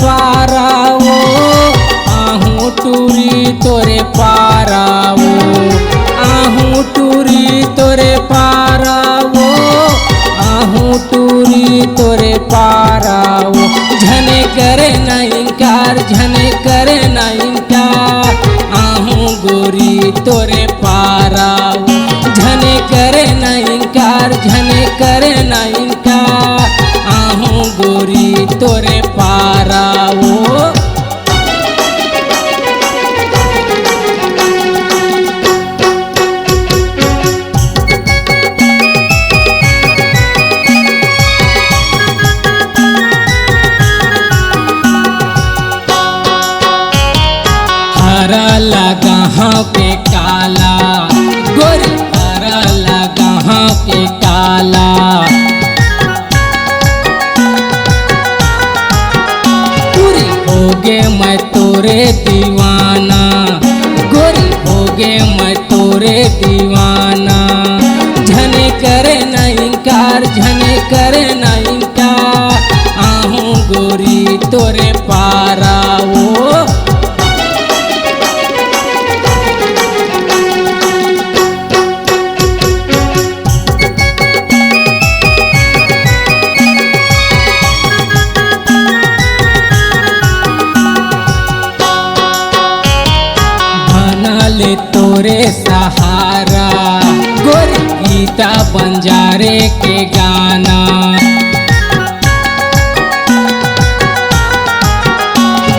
पारावो आहू टूरी तोरे पारावो आहू टूरी तोरे पारावो आहू टूरी तोरे पारावो झने करे ना इनकार झने करे ना इनकार आहू गोरी तोरे पारावो झने करे ना इनकार झने करे ना इनकार आहू गोरी तोरे पारावो हरा लगा हाँ पे काला गोरी हरा लगा हाँ पे काला पूरी होगे मैं तोरे दीवाना गोरी होगे मैं तोरे दीवाना झने करे ना इनकार झने करे ना इनकार आहू गोरी तोरे पारावो ले तोरे सहारा गोरी गीता बंजारे के गाना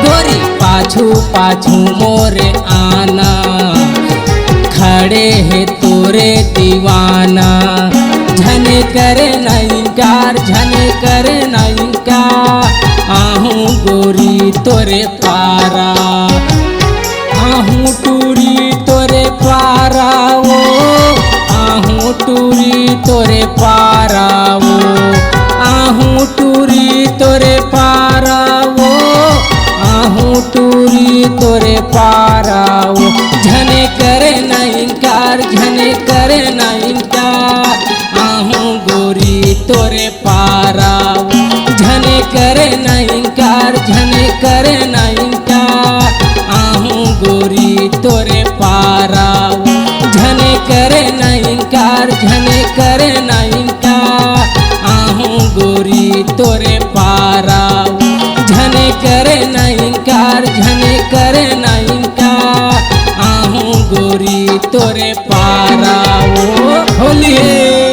गोरी पाछू पाछू मोरे आना खड़े है तोरे दीवाना झने करे ना इनकार झने करे ना इनकार आहू गोरी तोरे पारा आहू टूरी तोरे पारावो आहू टूरी तोरे पारावो आहू टूरी तोरे पारावो आहू टूरी तोरे पारावो झने करे ना इनकार झने करे ना इनकार आहू गोरी तोरे पारावो झने करे ना इनकार झने करे ना इनकार आहू गोरी तोरे पारावो झने करे ना इनकार झने करे ना इनकार आहू गोरी तोरे पारावो झने करे ना इनकार झने करे ना इनकार आहू गोरी तोरे पारावो होली।